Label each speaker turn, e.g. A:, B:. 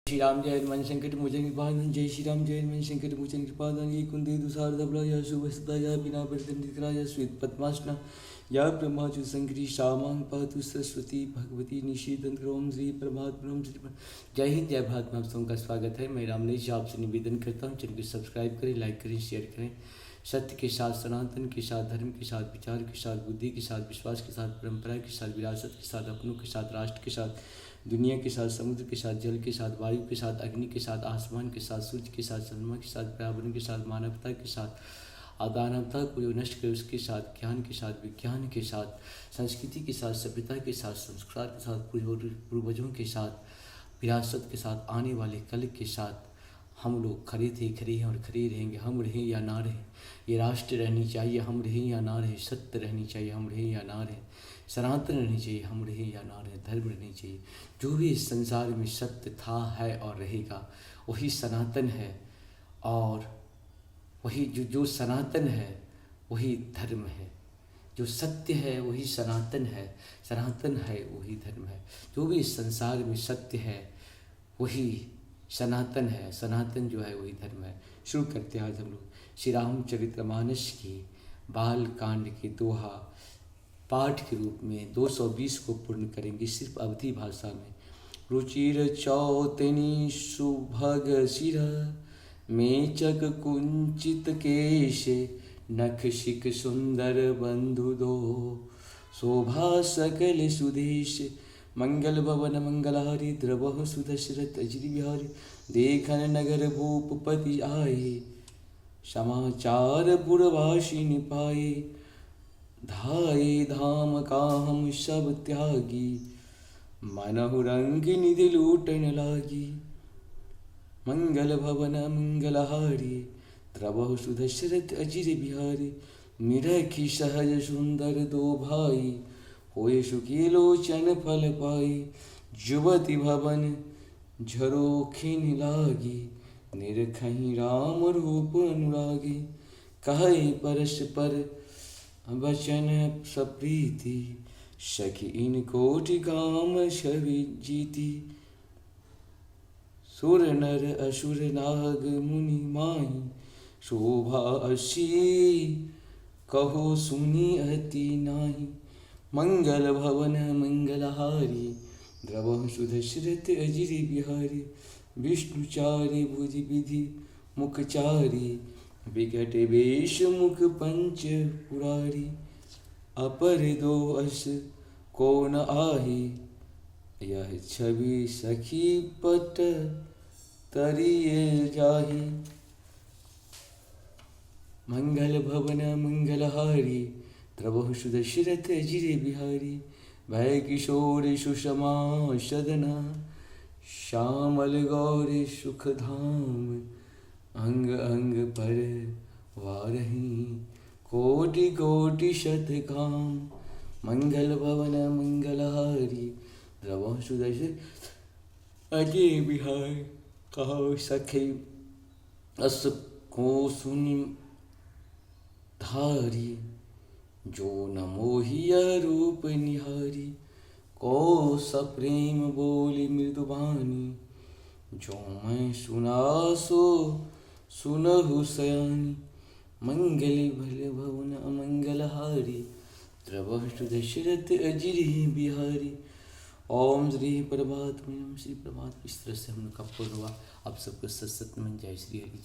A: श्री राम जय हनुमान शंकर मोचन कृपानंद जय श्री राम जय हनुमान शंकर मोचन कृपानंद ये कुंदे दुसार धबला या शुभ सदा या बिना वर्तन या श्वेत पद्मासना या ब्रह्माचु संकरी श्यामांग पातु सरस्वती भगवती निषेधन ओम श्री परमात्मा श्री जय हिंद जय भारत में आप सबका स्वागत है। मैं रामलेश जी आपसे निवेदन करता हूँ चैनल को सब्सक्राइब करें, लाइक करें, शेयर करें। सत्य के साथ, सनातन के साथ, धर्म के साथ, विचार के साथ, बुद्धि के साथ, विश्वास के साथ, परंपरा के साथ, विरासत के साथ, अपनों के साथ, राष्ट्र के साथ, दुनिया के साथ, समुद्र के साथ, जल के साथ, वायु के साथ, अग्नि के साथ, आसमान के साथ, सूर्य के साथ, चंद्रमा के साथ, पर्यावरण के साथ, मानवता के साथ, अदानवता को जो नष्ट करे उसके साथ, ज्ञान के साथ, विज्ञान के साथ, संस्कृति के साथ, सभ्यता के साथ, संस्कार के साथ, पूर्वजों के साथ, विरासत के साथ, आने वाले कल के साथ हम लोग खड़े थे, खड़े हैं और खड़े रहेंगे। हम रहें या ना रहें, ये राष्ट्र रहनी चाहिए, हम रहें या ना रहें, सत्य रहनी चाहिए, हम रहें या ना रहें, सनातन रहनी चाहिए, हम रहें या ना रहें, धर्म रहनी चाहिए। जो भी इस संसार में सत्य था, है और रहेगा वही सनातन है, और वही जो सनातन है वही धर्म है। जो सत्य है वही सनातन है, सनातन है वही धर्म है। जो भी इस संसार में सत्य है वही सनातन है, सनातन जो है वही धर्म है। शुरू करते हैं आज हम लोग श्री रामचरितमानस की बाल कांड के दोहा पाठ के रूप में 220 को पूर्ण करेंगे सिर्फ अवधी भाषा में। रुचिर चौतनी सुभग सिर मेचक कुंचित केश नख शिख सुंदर बंधु दो शोभा सकल सुदेश मंगल भवन मंगलहारी द्रवह सुदशरथ अजरी बिहारी देखन नगर भूपति आए समाचार पुरवासी निपाए धाये धाम का हम सब त्यागी मनहु रंग निधि लूटन लागी मंगल भवन मंगलहारी द्रवह सुदशरथ अजरी बिहारी निरखी सहज सुंदर दो भाई होए सुखी लोचन फल पाई जुवती भवन झरोखिन लागी निरखही राम रूप अनुरागी कहे परस्पर वचन सप्रीति सखी इन कोटि काम छवि जीती सुर नर असुर नाग मुनि माही शोभा असी कहो सुनी अति नाही मंगल भवन मंगलहारी द्रवह सुदशरथ अजरी बिहारी विष्णुचारी भुज विधि मुखचारी विकट वेश मुख पंच पुरारी अपर दो अस को न आही यह छवि सखी पट तरिए जाही मंगल भवन मंगलहारी द्रवह सुदशरथ अजरी बिहारी भय किशोर सुषमा सदना श्यामल गौरी सुख धाम अंग अंग पर वारही कोटि कोटि शत काम मंगल भवन मंगलहारी द्रवह सुदशरथ अजरी बिहारी कहो सखी अस को सुनि धारी जो न मोहिया रूप निहारी को सप्रेम बोली मृदुबानी जो मैं सुना सो सुनहु सयानी मंगल भल भवन अमंगलहारी द्रवह सुदशरथ अजरी बिहारी। ओम श्री प्रभात में श्री प्रभात इस तरह से हम लोग का पूर्ण हुआ। आप सबको सत सत में जय श्री हरि।